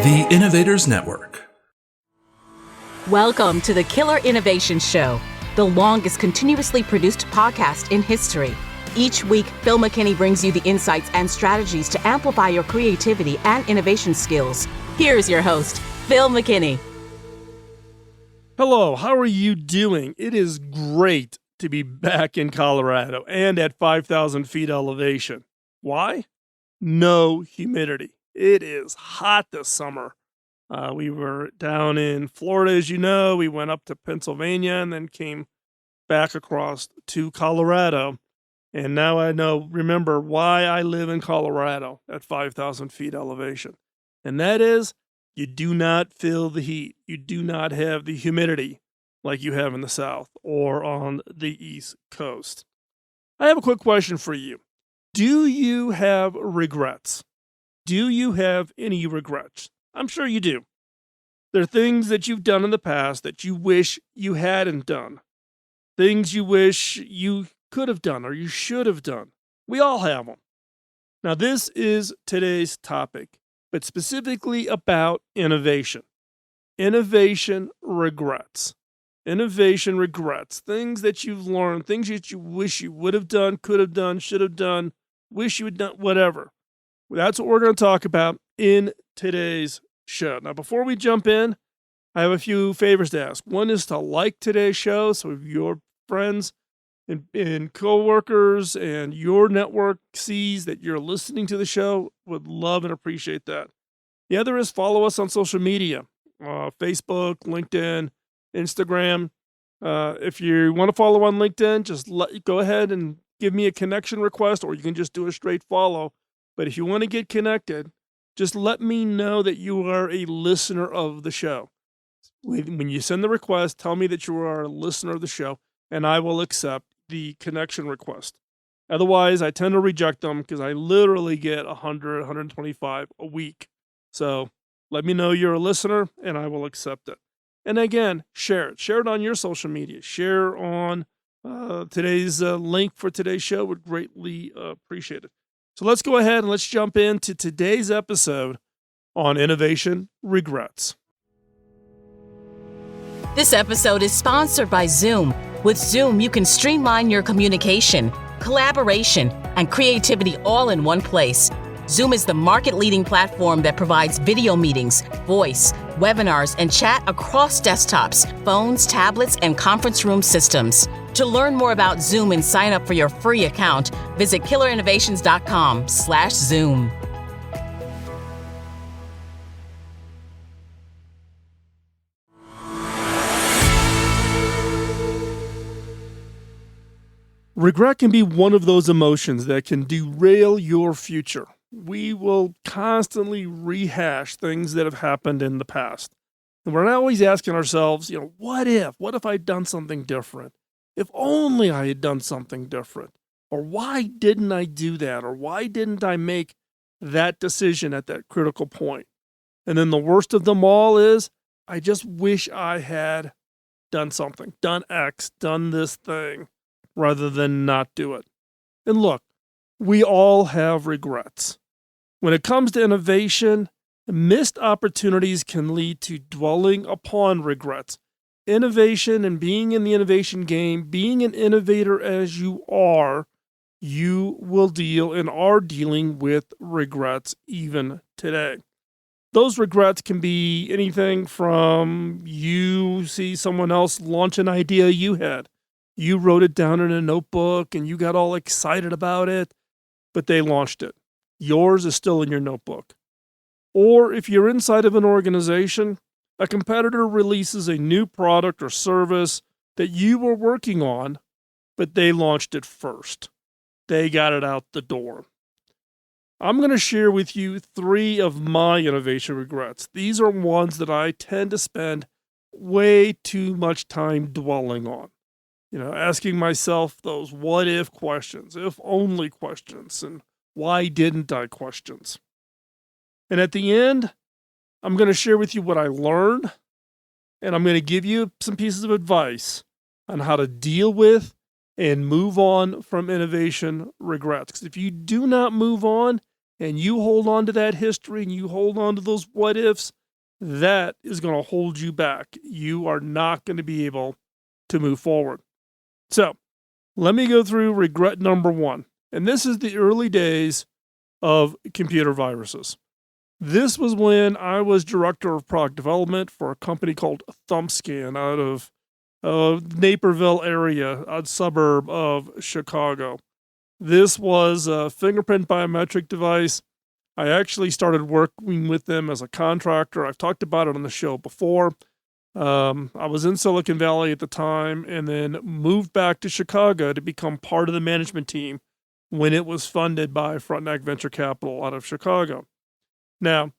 The Innovators Network. Welcome to the Killer Innovation Show, the longest continuously produced podcast in history. Each week, Phil McKinney brings you the insights and strategies to amplify your creativity and innovation skills. Here's your host, Phil McKinney. Hello, how are you doing? It is great to be back in Colorado and at 5,000 feet elevation. Why? No humidity. It is hot this summer. We were down in Florida, as you know. We went up to Pennsylvania and then came back across to Colorado. And now I remember why I live in Colorado at 5,000 feet elevation. And that is, you do not feel the heat. You do not have the humidity like you have in the South or on the East Coast. I have a quick question for you. Do you have regrets? Do you have any regrets? I'm sure you do. There are things that you've done in the past that you wish you hadn't done. Things you wish you could have done or you should have done. We all have them. Now, this is today's topic, but specifically about innovation. Innovation regrets. Innovation regrets. Things that you've learned, things that you wish you would have done, could have done, should have done, wish you had done, whatever. That's what we're going to talk about in today's show. Now, before we jump in, I have a few favors to ask. One is to like today's show so your friends and co-workers and your network sees that you're listening to the show. Would love and appreciate that. The other is follow us on social media, Facebook, LinkedIn, Instagram. If you want to follow on LinkedIn, just go ahead and give me a connection request, or you can just do a straight follow. But if you want to get connected, just let me know that you are a listener of the show. When you send the request, tell me that you are a listener of the show, and I will accept the connection request. Otherwise, I tend to reject them because I literally get 100, 125 a week. So let me know you're a listener, and I will accept it. And again, share it. Share it on your social media. Share on today's link for today's show. Would greatly appreciate it. So let's go ahead and let's jump into today's episode on innovation regrets. This episode is sponsored by Zoom. With Zoom, you can streamline your communication, collaboration, and creativity all in one place. Zoom is the market-leading platform that provides video meetings, voice, webinars, and chat across desktops, phones, tablets, and conference room systems. To learn more about Zoom and sign up for your free account, visit killerinnovations.com/Zoom. Regret can be one of those emotions that can derail your future. We will constantly rehash things that have happened in the past. And we're not always asking ourselves, what if I'd done something different? If only I had done something different. Or why didn't I do that? Or why didn't I make that decision at that critical point? And then the worst of them all is, I just wish I had done something, done X, done this thing, rather than not do it. And look, we all have regrets. When it comes to innovation, missed opportunities can lead to dwelling upon regrets. Innovation and being in the innovation game, being an innovator as you will deal and are dealing with regrets even today. Those regrets can be anything from you see someone else launch an idea you had. You wrote it down in a notebook and you got all excited about it, but they launched it. Yours is still in your notebook. Or if you're inside of an organization, a competitor releases a new product or service that you were working on, but they launched it first. They got it out the door. I'm going to share with you 3 of my innovation regrets. These are ones that I tend to spend way too much time dwelling on. Asking myself those what if questions, if only questions, and why didn't I questions. And at the end, I'm going to share with you what I learned, and I'm going to give you some pieces of advice on how to deal with and move on from innovation regrets. Because if you do not move on, and you hold on to that history and you hold on to those what ifs, that is going to hold you back. You are not going to be able to move forward. So let me go through regret number one. And this is the early days of computer viruses. This was when I was director of product development for a company called ThumbScan out of Naperville area, a suburb of Chicago. This was a fingerprint biometric device. I actually started working with them as a contractor. I've talked about it on the show before. I was in Silicon Valley at the time and then moved back to Chicago to become part of the management team when it was funded by Frontenac Venture Capital out of Chicago. Now,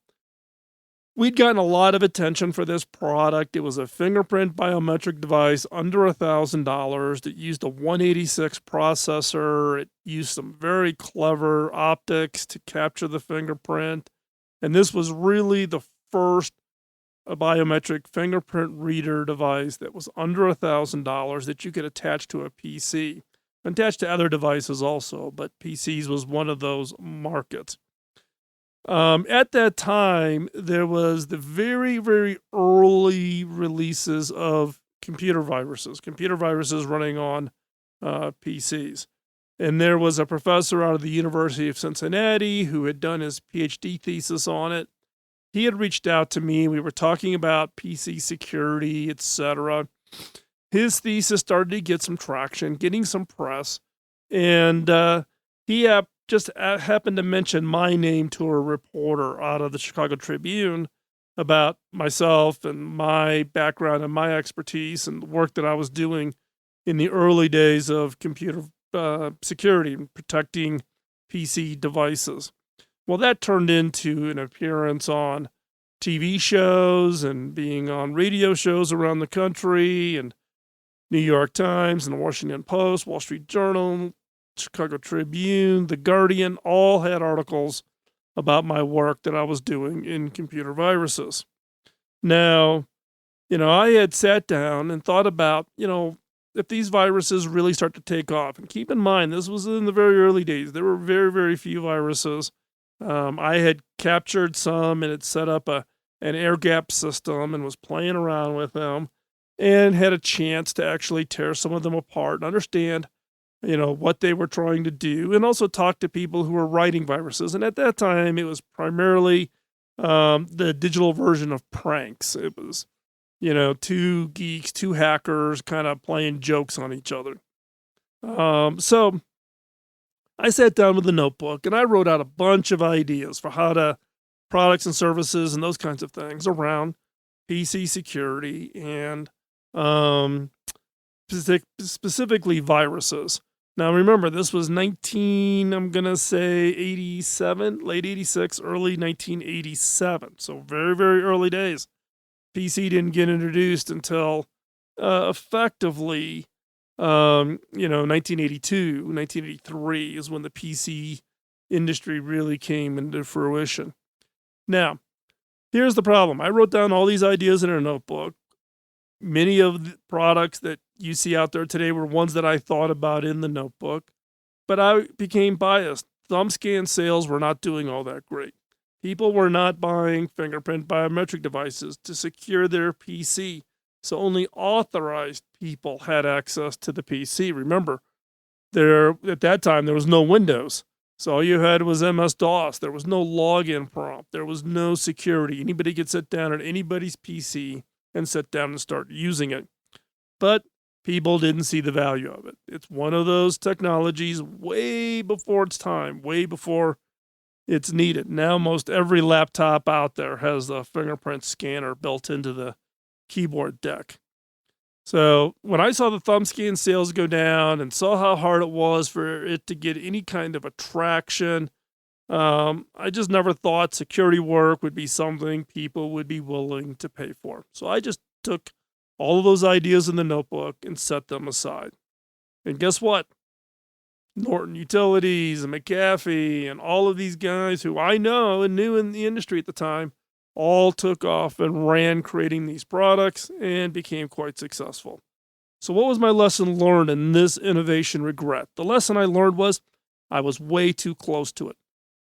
we'd gotten a lot of attention for this product. It was a fingerprint biometric device under $1,000 that used a 186 processor. It used some very clever optics to capture the fingerprint. And this was really the first biometric fingerprint reader device that was under $1,000 that you could attach to a PC. Attached to other devices also, but PCs was one of those markets. At that time, there was the very, very early releases of computer viruses running on PCs. And there was a professor out of the University of Cincinnati who had done his PhD thesis on it. He had reached out to me. We were talking about PC security, etc. His thesis started to get some traction, getting some press, and he just happened to mention my name to a reporter out of the Chicago Tribune about myself and my background and my expertise and the work that I was doing in the early days of computer security and protecting PC devices. Well, that turned into an appearance on TV shows and being on radio shows around the country, and New York Times and the Washington Post, Wall Street Journal, Chicago Tribune, The Guardian, all had articles about my work that I was doing in computer viruses. Now, I had sat down and thought about, if these viruses really start to take off. And keep in mind, this was in the very early days. There were very, very few viruses. I had captured some and had set up an air gap system and was playing around with them and had a chance to actually tear some of them apart and understand, what they were trying to do, and also talk to people who were writing viruses. And at that time, it was primarily the digital version of pranks. It was, two geeks, two hackers kind of playing jokes on each other. So I sat down with a notebook and I wrote out a bunch of ideas for how to products and services and those kinds of things around PC security and specifically viruses. Now remember, this was 87, late 86, early 1987. So very, very early days. PC didn't get introduced until effectively 1982, 1983 is when the PC industry really came into fruition. Now, here's the problem. I wrote down all these ideas in a notebook. Many of the products that you see out there today were ones that I thought about in the notebook, but I became biased. ThumbScan sales were not doing all that great. People were not buying fingerprint biometric devices to secure their PC. So only authorized people had access to the PC. Remember, at that time, there was no Windows. So all you had was MS-DOS. There was no login prompt. There was no security. Anybody could sit down at anybody's PC and sit down and start using it. But people didn't see the value of it. It's one of those technologies way before its time, way before it's needed. Now most every laptop out there has a fingerprint scanner built into the keyboard deck. So when I saw the ThumbScan sales go down and saw how hard it was for it to get any kind of attraction, I just never thought security work would be something people would be willing to pay for. So I just took all of those ideas in the notebook and set them aside. And guess what? Norton Utilities and McAfee and all of these guys who I know and knew in the industry at the time all took off and ran creating these products and became quite successful. So what was my lesson learned in this innovation regret? The lesson I learned was I was way too close to it.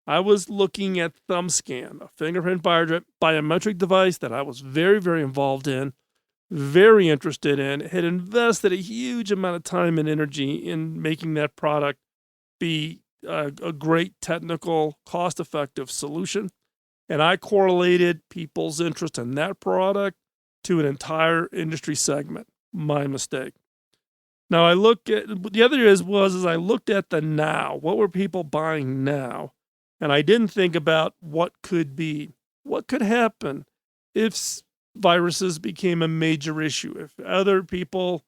I was looking at ThumbScan, a fingerprint biometric device that I was very, very involved in, very interested in, had invested a huge amount of time and energy in making that product be a great technical, cost-effective solution. And I correlated people's interest in that product to an entire industry segment. My mistake. Now I look at the other was I looked at the now. What were people buying now? And I didn't think about what could be, what could happen if viruses became a major issue, if other people,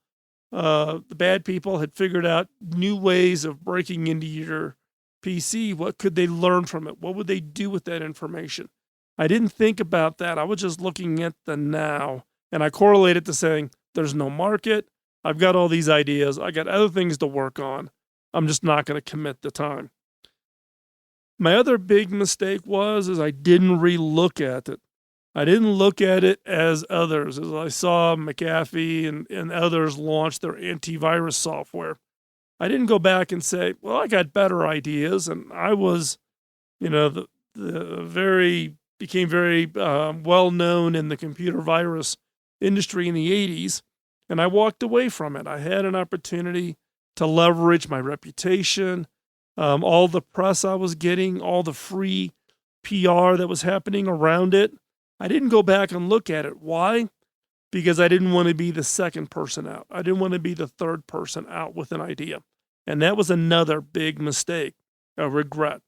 the bad people, had figured out new ways of breaking into your PC. What could they learn from it? What would they do with that information? I didn't think about that. I was just looking at the now, and I correlated to saying there's no market. I've got all these ideas. I got other things to work on. I'm just not going to commit the time. My other big mistake is I didn't re-look at it. I didn't look at it as others, as I saw McAfee and others launch their antivirus software. I didn't go back and say, well, I got better ideas, and I was, became very well known in the computer virus industry in the 80s, and I walked away from it. I had an opportunity to leverage my reputation, all the press I was getting, all the free PR that was happening around it. I didn't go back and look at it. Why? Because I didn't want to be the second person out. I didn't want to be the third person out with an idea. And that was another big mistake, a regret.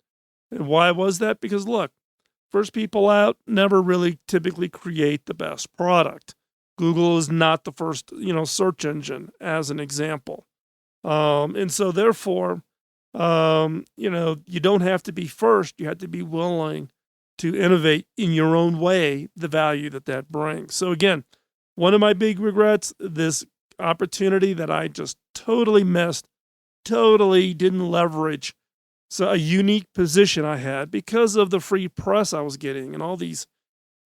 And why was that? Because look, first people out never really typically create the best product. Google is not the first, search engine, as an example. And so therefore, you don't have to be first. You have to be willing to innovate in your own way, the value that brings. So again, one of my big regrets, this opportunity that I just totally missed, totally didn't leverage. So a unique position I had because of the free press I was getting and all these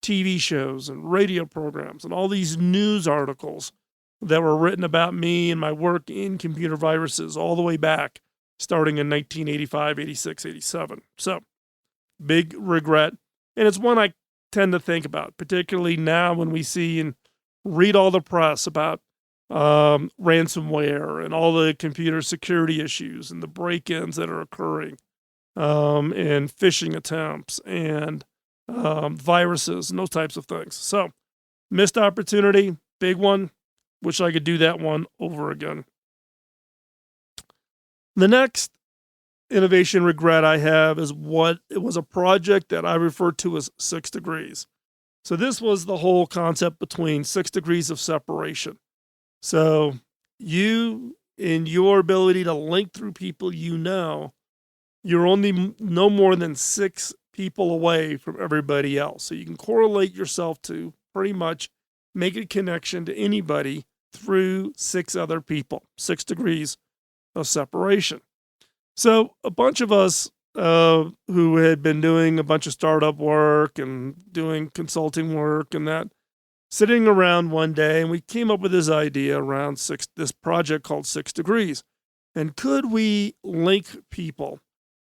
TV shows and radio programs and all these news articles that were written about me and my work in computer viruses all the way back, starting in 1985, 86, 87. So big regret. And it's one I tend to think about, particularly now when we see and read all the press about ransomware and all the computer security issues and the break-ins that are occurring, and phishing attempts and viruses and those types of things. So missed opportunity, big one. Wish I could do that one over again. The next innovation regret I have is it was a project that I refer to as 6 degrees. So this was the whole concept between 6 degrees of separation. So you, in your ability to link through people you're only no more than 6 people away from everybody else. So you can correlate yourself to pretty much make a connection to anybody through 6 other people, 6 degrees of separation. So a bunch of us who had been doing a bunch of startup work and doing consulting work and that, sitting around one day, and we came up with this idea around this project called 6 Degrees. And could we link people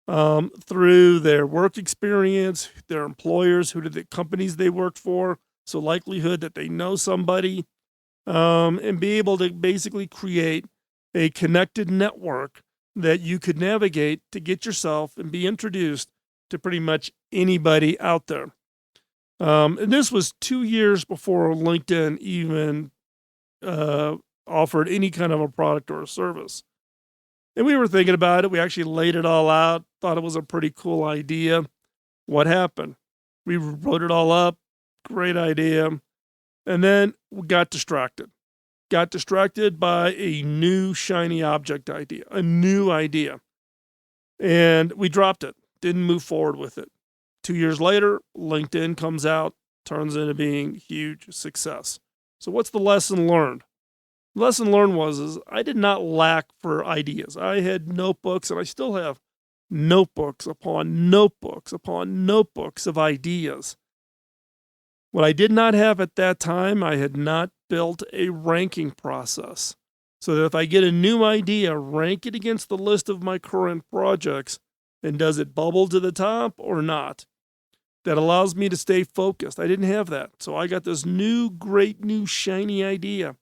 through their work experience, their employers, the companies they worked for, so likelihood that they know somebody, and be able to basically create a connected network that you could navigate to get yourself and be introduced to pretty much anybody out there. And this was 2 years before LinkedIn even offered any kind of a product or a service. And we were thinking about it. We actually laid it all out, thought it was a pretty cool idea. What happened? We wrote it all up. Great idea. And then we got distracted. Got distracted by a new shiny object idea, a new idea. And we dropped it, didn't move forward with it. 2 years later, LinkedIn comes out, turns into being a huge success. So what's the lesson learned? The lesson learned was I did not lack for ideas. I had notebooks, and I still have notebooks upon notebooks upon notebooks of ideas. What I did not have at that time, I had not built a ranking process. So that if I get a new idea, rank it against the list of my current projects And does it bubble to the top or not? That allows me to stay focused. I didn't have that. So I got this great new shiny idea.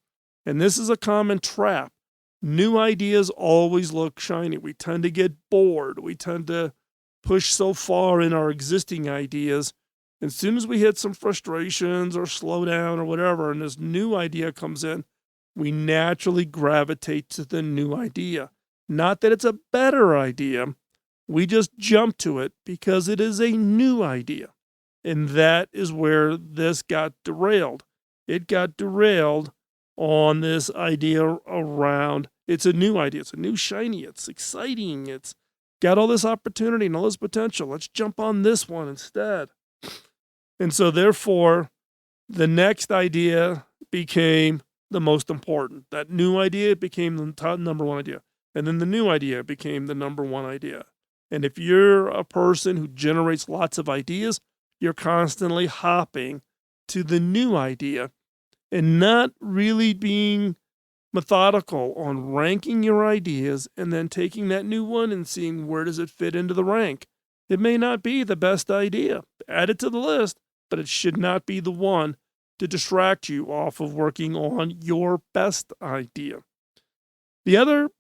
And this is a common trap. New ideas always look shiny. We tend to get bored. We tend to push so far in our existing ideas. As soon as we hit some frustrations or slow down or whatever, and this new idea comes in, we naturally gravitate to the new idea. Not that it's a better idea. We just jump to it because it is a new idea. And that is where this got derailed. It got derailed on this idea around, it's a new idea. It's a new shiny. It's exciting. It's got all this opportunity and all this potential. Let's jump on this one instead. And so therefore, the next idea became the most important. That new idea became the number one idea. And then the new idea became the number one idea. And if you're a person who generates lots of ideas, you're constantly hopping to the new idea and not really being methodical on ranking your ideas and then taking that new one and seeing where does it fit into the rank. It may not be the best idea. Add it to the list, but it should not be the one to distract you off of working on your best idea. The other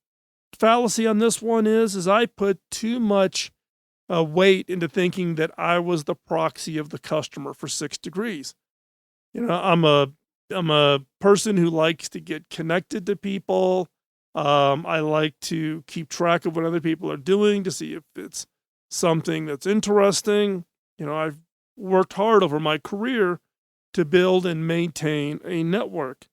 fallacy on this one is I put too much weight into thinking that I was the proxy of the customer for 6 degrees. I'm a person who likes to get connected to people. I like to keep track of what other people are doing to see if it's something that's interesting. I've worked hard over my career to build and maintain a network.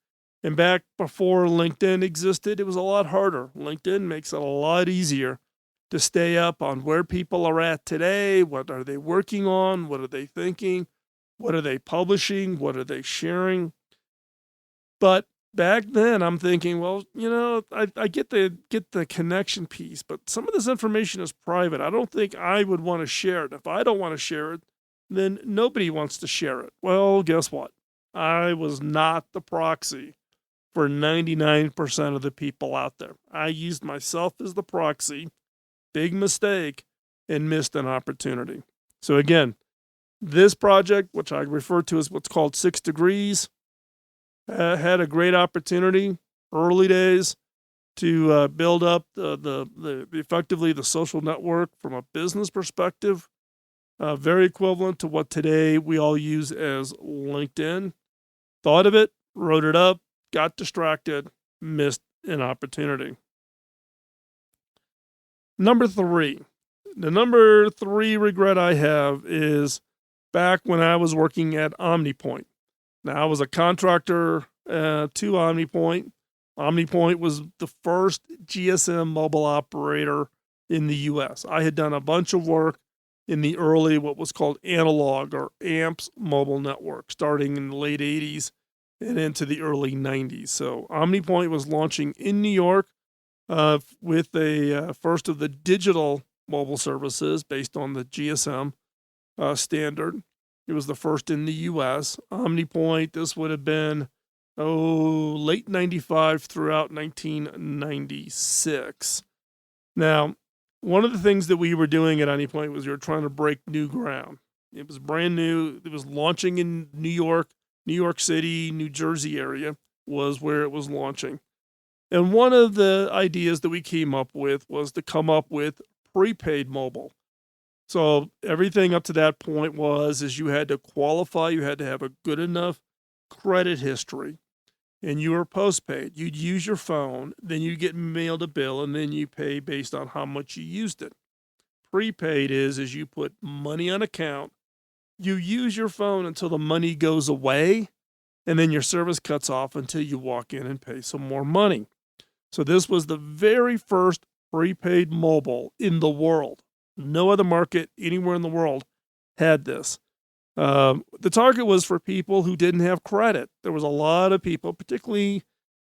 And back before LinkedIn existed, it was a lot harder. LinkedIn makes it a lot easier to stay up on where people are at today. What are they working on? What are they thinking? What are they publishing? What are they sharing? But back then I'm thinking, well, I get the connection piece, but some of this information is private. I don't think I would want to share it. If I don't want to share it, then nobody wants to share it. Well, guess what? I was not the proxy for 99% of the people out there. I used myself as the proxy. Big mistake, and missed an opportunity. So again, this project, which I refer to as what's called 6 degrees, had a great opportunity early days to build up the effectively the social network from a business perspective, very equivalent to what today we all use as LinkedIn. Thought of it, wrote it up, got distracted, missed an opportunity. Number 3. The number 3 regret I have is back when I was working at Omnipoint. Now, I was a contractor to Omnipoint. Omnipoint was the first GSM mobile operator in the U.S. I had done a bunch of work in the early, what was called analog or AMPS mobile network, starting in the late 80s and into the early 90s. So Omnipoint was launching in New York with a first of the digital mobile services based on the GSM standard. It was the first in the U.S. Omnipoint, this would have been, late 95 throughout 1996. Now, one of the things that we were doing at Omnipoint was we were trying to break new ground. It was brand new. It was launching in New York City, New Jersey area was where it was launching. And one of the ideas that we came up with was to come up with prepaid mobile. So everything up to that point is you had to qualify, you had to have a good enough credit history, and you were postpaid. You'd use your phone, then you get mailed a bill, and then you pay based on how much you used it. Prepaid is you put money on account, you use your phone until the money goes away, and then your service cuts off until you walk in and pay some more money. So this was the very first prepaid mobile in the world. No other market anywhere in the world had this. The target was for people who didn't have credit. There was a lot of people, particularly,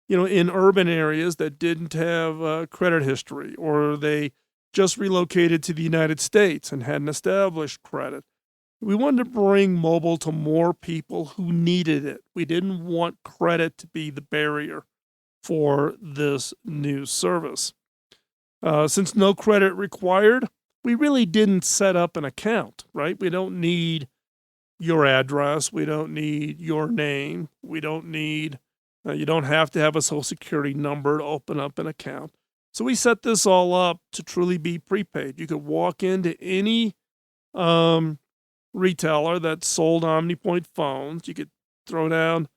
in urban areas that didn't have credit history, or they just relocated to the United States and hadn't established credit. We wanted to bring mobile to more people who needed it. We didn't want credit to be the barrier for this new service. Since no credit required, we really didn't set up an account, right? We don't need your address. We don't need your name. We don't need, you don't have to have a social security number to open up an account. So we set this all up to truly be prepaid. You could walk into any retailer that sold Omnipoint phones. You could throw down,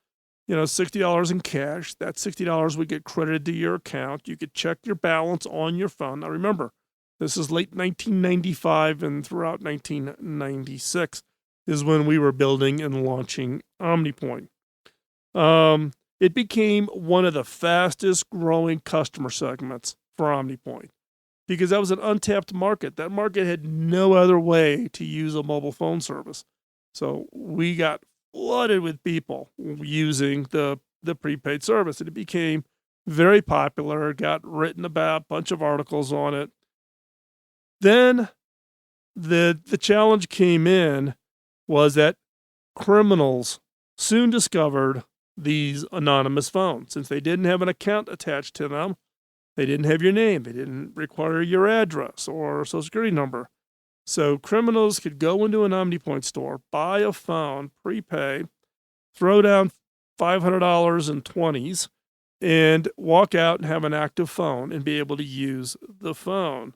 $60 in cash. That $60 would get credited to your account. You could check your balance on your phone. Now remember, this is late 1995 and throughout 1996 is when we were building and launching Omnipoint. It became one of the fastest growing customer segments for Omnipoint because that was an untapped market. That market had no other way to use a mobile phone service. So we got flooded with people using the prepaid service, and it became very popular. It got written about, a bunch of articles on it. Then the challenge came in was that criminals soon discovered these anonymous phones. Since they didn't have an account attached to them, they didn't have your name, they didn't require your address or social security number. So criminals could go into an Omnipoint store, buy a phone, prepay, throw down $500 in 20s, and walk out and have an active phone and be able to use the phone.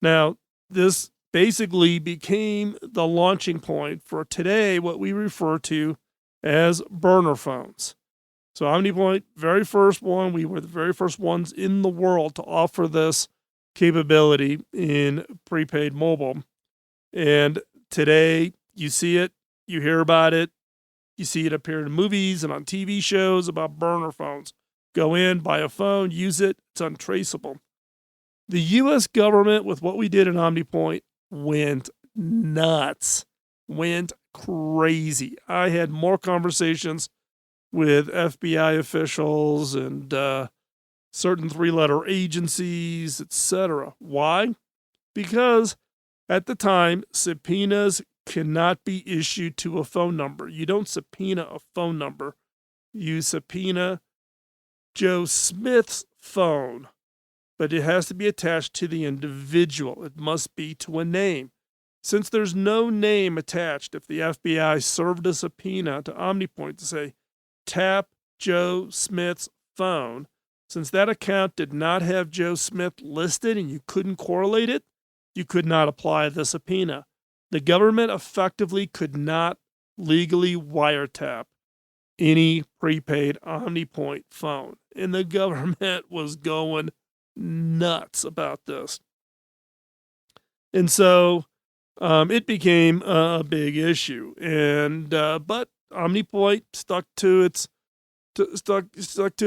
Now, this basically became the launching point for today, what we refer to as burner phones. So Omnipoint, very first one, we were the very first ones in the world to offer this capability in prepaid mobile. And today you see it, you hear about it, you see it appear in movies and on TV shows about burner phones. Go in, buy a phone, use it, it's untraceable. The US government, with what we did in Omnipoint, went nuts, went crazy. I had more conversations with FBI officials and certain three-letter agencies, etc. Why? Because at the time, subpoenas cannot be issued to a phone number. You don't subpoena a phone number. You subpoena Joe Smith's phone, but it has to be attached to the individual. It must be to a name. Since there's no name attached, if the FBI served a subpoena to Omnipoint to say, tap Joe Smith's phone, since that account did not have Joe Smith listed and you couldn't correlate it, you could not apply the subpoena. The government effectively could not legally wiretap any prepaid Omnipoint phone. And the government was going nuts about this. And so it became a big issue. And but Omnipoint stuck to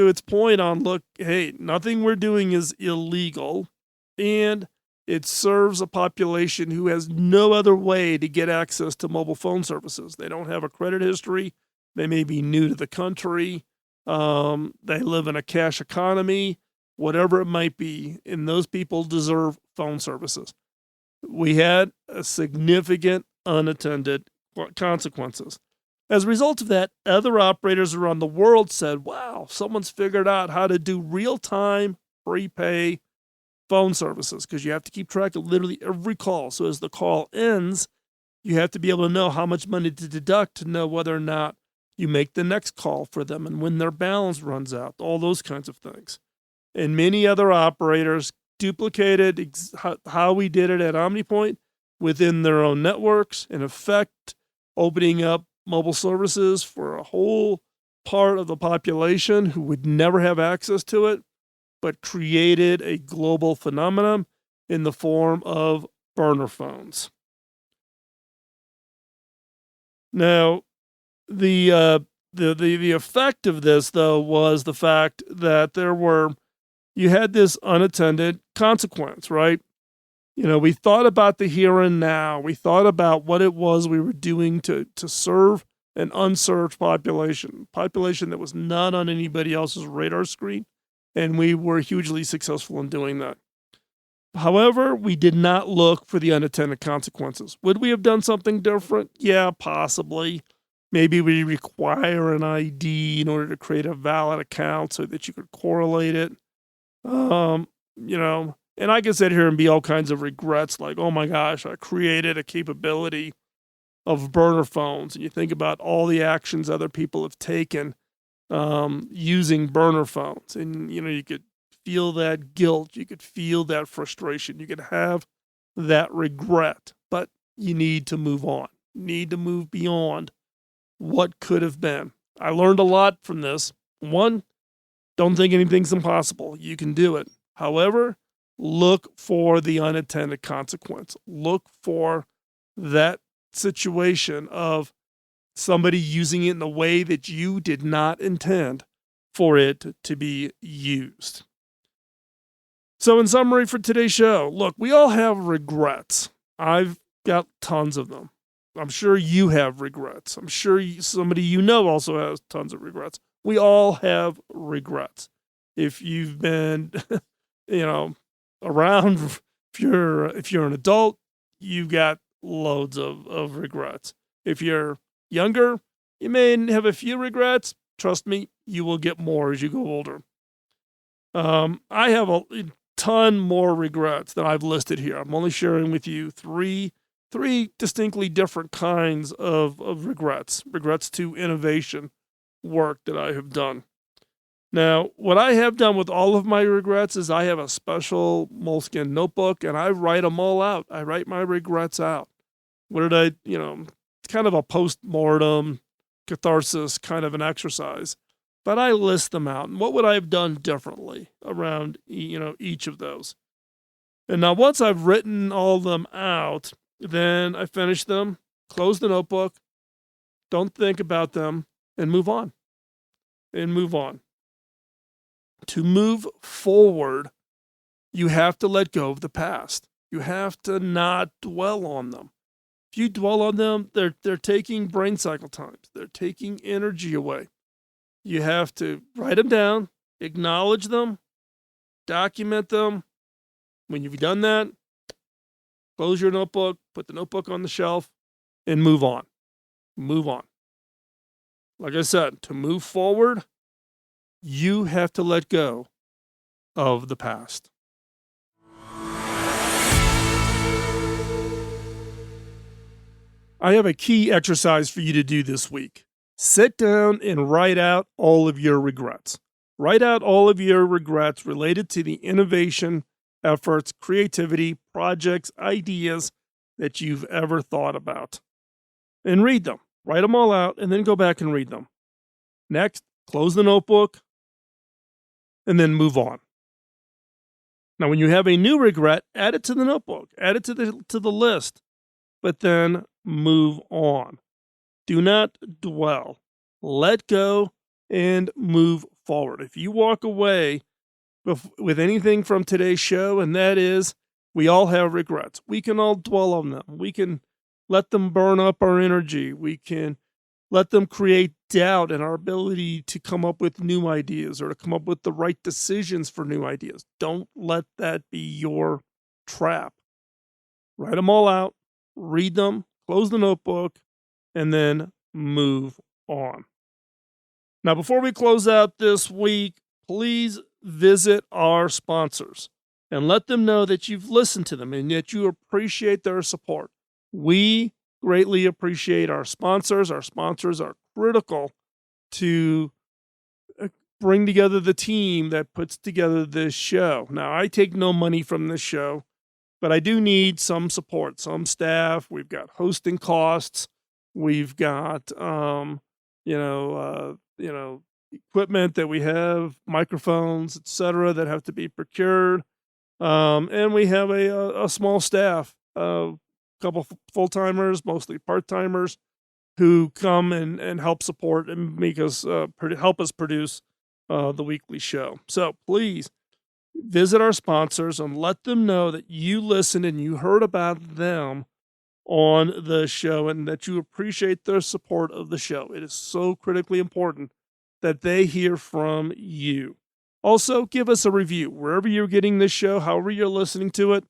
its point on, look, hey, nothing we're doing is illegal, and it serves a population who has no other way to get access to mobile phone services. They don't have a credit history. They may be new to the country. They live in a cash economy, whatever it might be, and those people deserve phone services. We had a significant unintended consequences. As a result of that, other operators around the world said, wow, someone's figured out how to do real-time prepay phone services, because you have to keep track of literally every call. So as the call ends, you have to be able to know how much money to deduct to know whether or not you make the next call for them and when their balance runs out, all those kinds of things. And many other operators duplicated how we did it at Omnipoint within their own networks, in effect, opening up mobile services for a whole part of the population who would never have access to it, but created a global phenomenon in the form of burner phones. Now, the effect of this, though, was the fact that you had this unattended consequence, right? We thought about the here and now. We thought about what it was we were doing to serve an unserved population that was not on anybody else's radar screen, and we were hugely successful in doing that. However, we did not look for the unintended consequences. Would we have done something different? Yeah, possibly. Maybe we require an ID in order to create a valid account so that you could correlate it. And I can sit here and be all kinds of regrets, like, oh my gosh, I created a capability of burner phones. And you think about all the actions other people have taken using burner phones. And, you could feel that guilt. You could feel that frustration. You could have that regret. But you need to move on. You need to move beyond what could have been. I learned a lot from this. One, don't think anything's impossible. You can do it. However, look for the unintended consequence. Look for that situation of somebody using it in a way that you did not intend for it to be used. So in summary for today's show, look, we all have regrets. I've got tons of them. I'm sure you have regrets. I'm sure somebody also has tons of regrets. We all have regrets. If you've been, around, if you're an adult, you've got loads of regrets. If you're younger, you may have a few regrets. Trust me, you will get more as you go older. I have a ton more regrets than I've listed here. I'm only sharing with you three distinctly different kinds of regrets to innovation work that I have done. Now, what I have done with all of my regrets is I have a special moleskin notebook and I write them all out. I write my regrets out. What did it's kind of a post-mortem catharsis kind of an exercise, but I list them out. And what would I have done differently around, each of those? And now once I've written all of them out, then I finish them, close the notebook, don't think about them, and move on. To move forward, you have to let go of the past. You have to not dwell on them. If you dwell on them, they're taking brain cycle times. They're taking energy away. You have to write them down, acknowledge them, document them. When you've done that, close your notebook, put the notebook on the shelf, and move on. Move on. Like I said, to move forward, you have to let go of the past. I have a key exercise for you to do this week. Sit down and write out all of your regrets. Write out all of your regrets related to the innovation, efforts, creativity, projects, ideas that you've ever thought about. And read them. Write them all out and then go back and read them. Next, close the notebook and then move on. Now, when you have a new regret, add it to the notebook, add it to the list, but then move on. Do not dwell. Let go and move forward. If you walk away with anything from today's show, and that is, we all have regrets. We can all dwell on them. We can let them burn up our energy. We can let them create doubt in our ability to come up with new ideas or to come up with the right decisions for new ideas. Don't let that be your trap. Write them all out, read them, close the notebook, and then move on. Now, before we close out this week, please visit our sponsors and let them know that you've listened to them and that you appreciate their support. We greatly appreciate our sponsors. Our sponsors are critical to bring together the team that puts together this show. Now, I take no money from this show, but I do need some support, some staff. We've got hosting costs. We've got, equipment that we have, microphones, etc., that have to be procured. And we have a small staff, a couple full-timers, mostly part-timers, who come and help support and make us help us produce the weekly show. So please visit our sponsors and let them know that you listened and you heard about them on the show and that you appreciate their support of the show. It is so critically important that they hear from you. Also, give us a review wherever you're getting this show, however you're listening to it.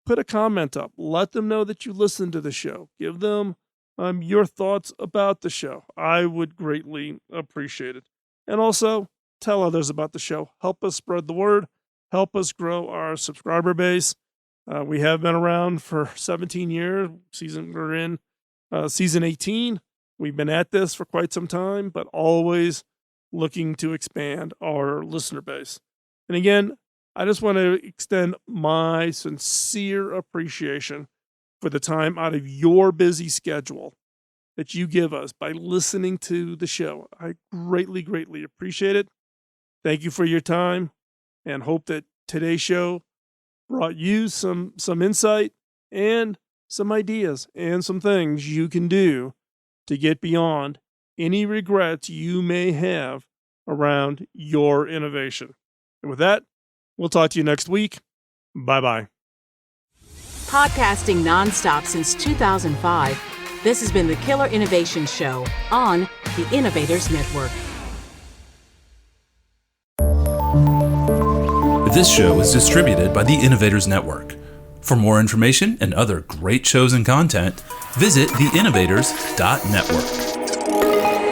Put a comment up. Let them know that you listened to the show. Give them your thoughts about the show. I would greatly appreciate it. And also, tell others about the show. Help us spread the word. help us grow our subscriber base. We have been around for 17 years. We're in season 18. We've been at this for quite some time, but always looking to expand our listener base. And again, I just want to extend my sincere appreciation for the time out of your busy schedule that you give us by listening to the show. I greatly, greatly appreciate it. Thank you for your time, and hope that today's show brought you some insight and some ideas and some things you can do to get beyond any regrets you may have around your innovation. And with that, we'll talk to you next week. Bye-bye. Podcasting nonstop since 2005, this has been the Killer Innovation Show on the Innovators Network. This show is distributed by the Innovators Network. For more information and other great shows and content, visit theinnovators.network.